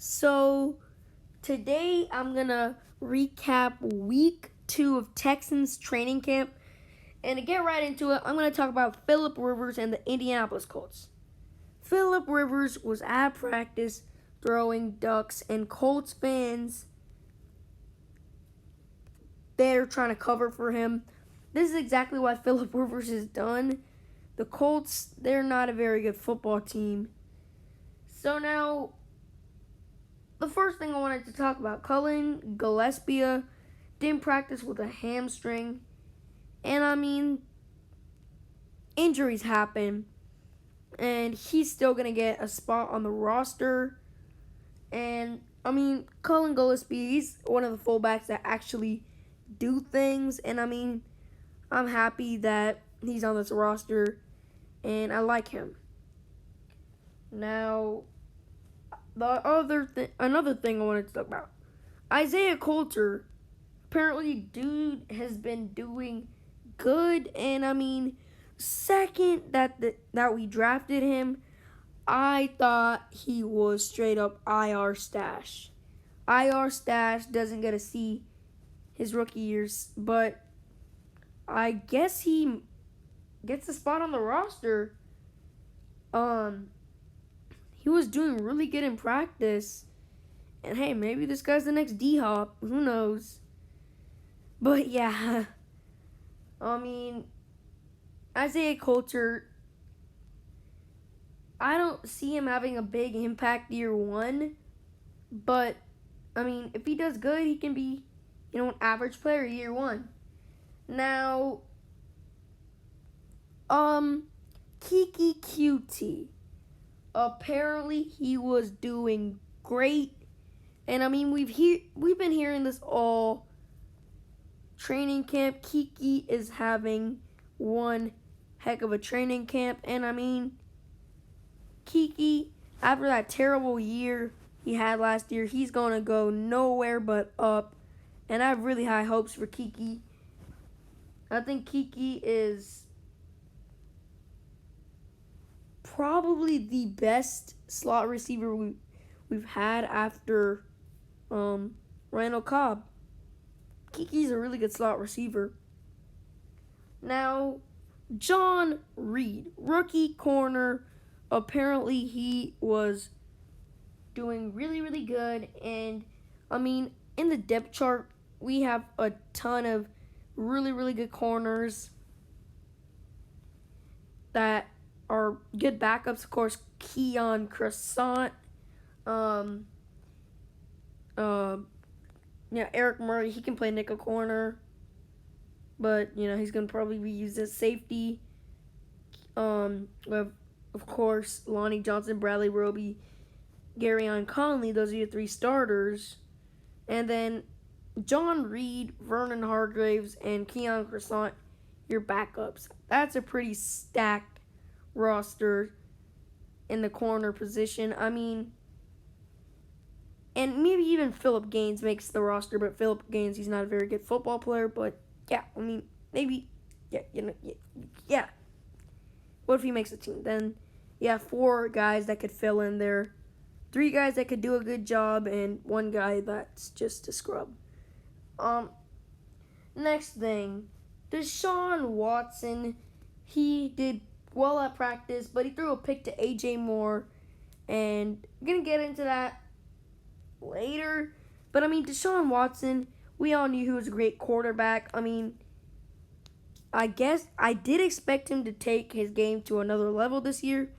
So today I'm gonna recap week 2 of Texans training camp. And to get right into it, I'm gonna talk about Phillip Rivers and the Indianapolis Colts. Phillip Rivers was at practice throwing ducks, and Colts fans, they're trying to cover for him. This is exactly what Phillip Rivers has done. The Colts, they're not a very good football team. So now, the first thing I wanted to talk about, Cullen Gillespie didn't practice with a hamstring. And injuries happen. And he's still going to get a spot on the roster. And, Cullen Gillespie, he's one of the fullbacks that actually do things. And, I'm happy that he's on this roster. And I like him. Now, another thing I wanted to talk about. Isaiah Coulter, apparently dude has been doing good, and second that we drafted him, I thought he was straight up IR stash. IR stash, doesn't get to see his rookie years, but I guess he gets a spot on the roster. He was doing really good in practice. And hey, maybe this guy's the next D-Hop. Who knows? But yeah, Isaiah Coulter, I don't see him having a big impact year one. But, if he does good, he can be, an average player year one. Now, Kiki QT. Apparently, he was doing great. And we've been hearing this all training camp. Kiki is having one heck of a training camp. And Kiki, after that terrible year he had last year, he's going to go nowhere but up. And I have really high hopes for Kiki. I think Kiki is probably the best slot receiver we've had after Randall Cobb. Kiki's a really good slot receiver. Now, John Reed, rookie corner. Apparently, he was doing really, really good. And, in the depth chart, we have a ton of really, really good corners that are good backups. Of course, Keon Croissant. Eric Murray, he can play nickel corner, but he's gonna probably be used as safety. We have, of course, Lonnie Johnson, Bradley Roby, Garyon Conley. Those are your three starters, and then John Reed, Vernon Hargraves, and Keon Croissant, your backups. That's a pretty stacked roster in the corner position. And maybe even Philip Gaines makes the roster, but Philip Gaines, he's not a very good football player. But yeah, maybe, yeah. What if he makes the team? Then, yeah, 4 guys that could fill in there, 3 guys that could do a good job, and 1 guy that's just a scrub. Next thing, Deshaun Watson, he did well at practice, but he threw a pick to A.J. Moore, and I'm going to get into that later. But, Deshaun Watson, we all knew he was a great quarterback. I guess I did expect him to take his game to another level this year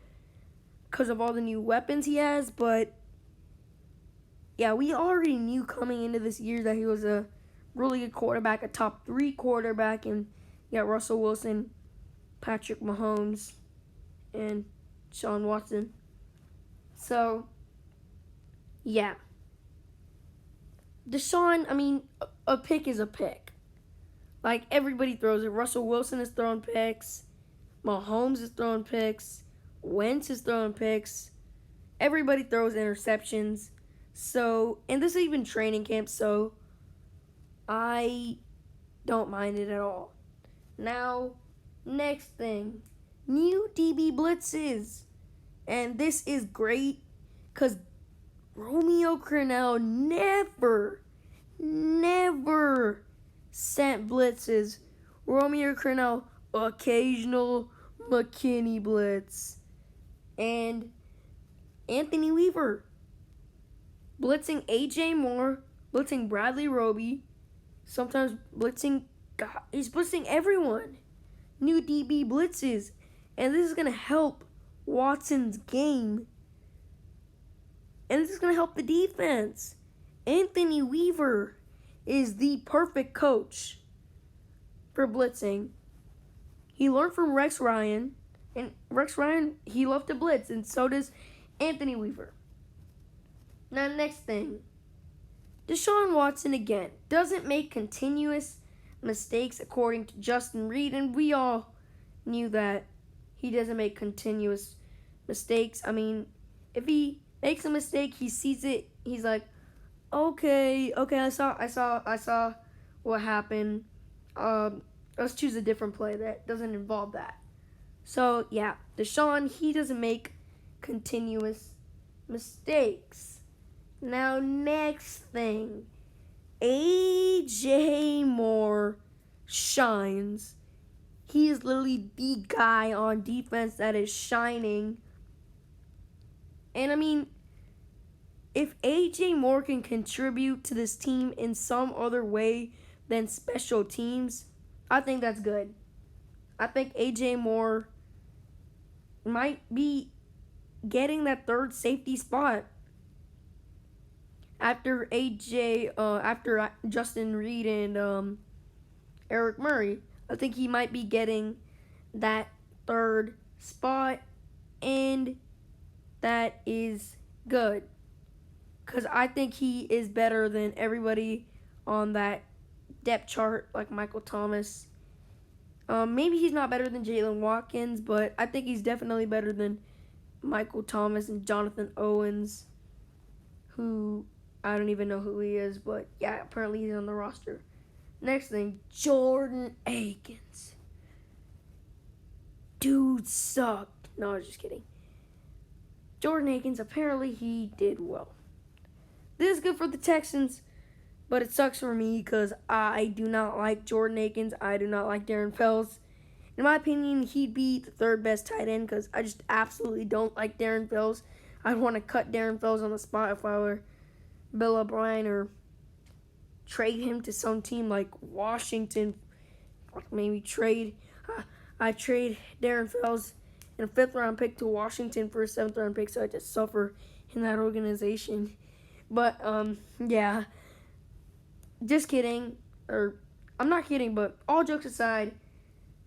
because of all the new weapons he has, but yeah, we already knew coming into this year that he was a really good quarterback, a top 3 quarterback, and you got Russell Wilson, Patrick Mahomes, and Deshaun Watson. So, yeah. Deshaun, a pick is a pick. Like, everybody throws it. Russell Wilson is throwing picks. Mahomes is throwing picks. Wentz is throwing picks. Everybody throws interceptions. So, and this is even training camp, so I don't mind it at all. Now, next thing. New DB blitzes. And this is great because Romeo Crennel never sent blitzes. Romeo Crennel, occasional McKinney blitz. And Anthony Weaver, blitzing A.J. Moore, blitzing Bradley Roby, sometimes he's blitzing everyone. New DB blitzes. And this is going to help Watson's game. And this is going to help the defense. Anthony Weaver is the perfect coach for blitzing. He learned from Rex Ryan. And Rex Ryan, he loved to blitz. And so does Anthony Weaver. Now, next thing. Deshaun Watson, again, doesn't make continuous mistakes according to Justin Reed. And we all knew that he doesn't make continuous mistakes. I mean, if he makes a mistake, he sees it. He's like, okay, I saw what happened. Let's choose a different play that doesn't involve that. So, yeah, Deshaun, he doesn't make continuous mistakes. Now, next thing. A.J. Moore shines. He is literally the guy on defense that is shining. And, I mean, if A.J. Moore can contribute to this team in some other way than special teams, I think that's good. I think A.J. Moore might be getting that third safety spot after Justin Reed and Eric Murray. I think he might be getting that third spot, and that is good because I think he is better than everybody on that depth chart, like Michael Thomas. Maybe he's not better than Jalen Watkins, but I think he's definitely better than Michael Thomas and Jonathan Owens, who I don't even know who he is, but yeah, apparently he's on the roster. Next thing, Jordan Akins. Dude sucked. No, I was just kidding. Jordan Akins, apparently he did well. This is good for the Texans, but it sucks for me because I do not like Jordan Akins. I do not like Darren Fells. In my opinion, he'd be the third best tight end because I just absolutely don't like Darren Fells. I'd want to cut Darren Fells on the spot if I were Bill O'Brien, or trade him to some team like Washington. Like maybe I trade Darren Fells in a 5th-round pick to Washington for a 7th-round pick, so I just suffer in that organization. But yeah, just kidding. Or I'm not kidding, but all jokes aside,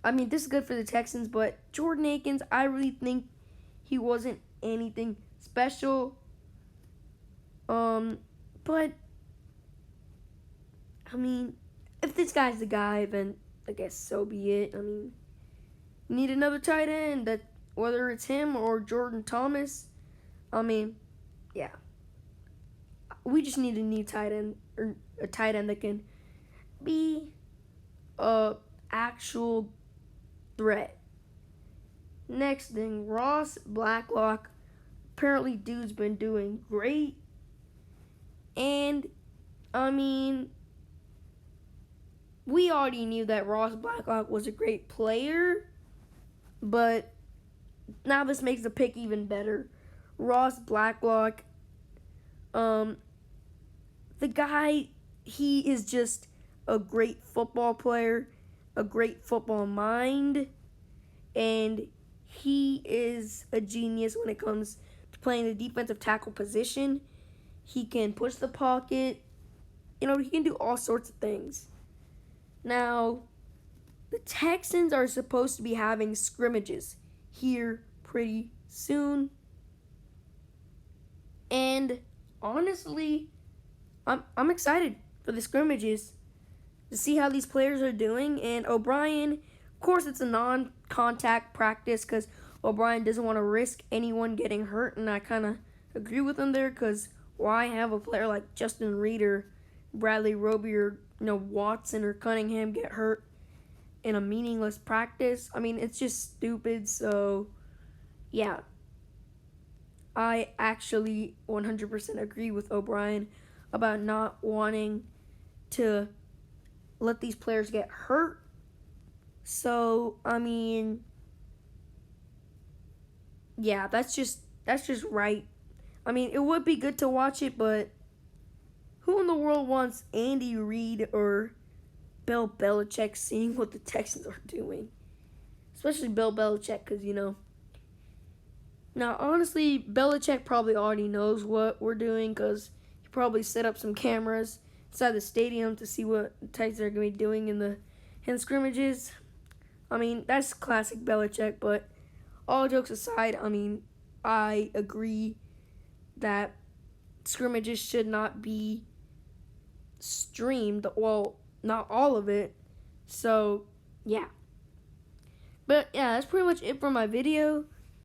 I mean, this is good for the Texans, but Jordan Akins, I really think he wasn't anything special. But I mean, if this guy's the guy, then I guess so be it. I mean, you need another tight end, that whether it's him or Jordan Thomas. I mean, yeah. We just need a new tight end, or a tight end that can be a actual threat. Next thing, Ross Blacklock. Apparently, dude's been doing great. And, I mean, we already knew that Ross Blacklock was a great player, but now this makes the pick even better. Ross Blacklock, the guy, he is just a great football player, a great football mind, and he is a genius when it comes to playing the defensive tackle position. He can push the pocket. You know, he can do all sorts of things. Now, the Texans are supposed to be having scrimmages here pretty soon. And honestly, I'm excited for the scrimmages to see how these players are doing. And O'Brien, of course, it's a non-contact practice because O'Brien doesn't want to risk anyone getting hurt. And I kind of agree with him there because why have a player like Justin Reed or Bradley Roby or Watson or Cunningham get hurt in a meaningless practice? I mean, it's just stupid. So, yeah. I actually 100% agree with O'Brien about not wanting to let these players get hurt. So, I mean, yeah, that's just right. I mean, it would be good to watch it, but who in the world wants Andy Reid or Bill Belichick seeing what the Texans are doing? Especially Bill Belichick, because, now, honestly, Belichick probably already knows what we're doing because he probably set up some cameras inside the stadium to see what the Texans are going to be doing in the hand scrimmages. I mean, that's classic Belichick, but all jokes aside, I mean, I agree that scrimmages should not be streamed. Well, not all of it. So, yeah. But, yeah, that's pretty much it for my video.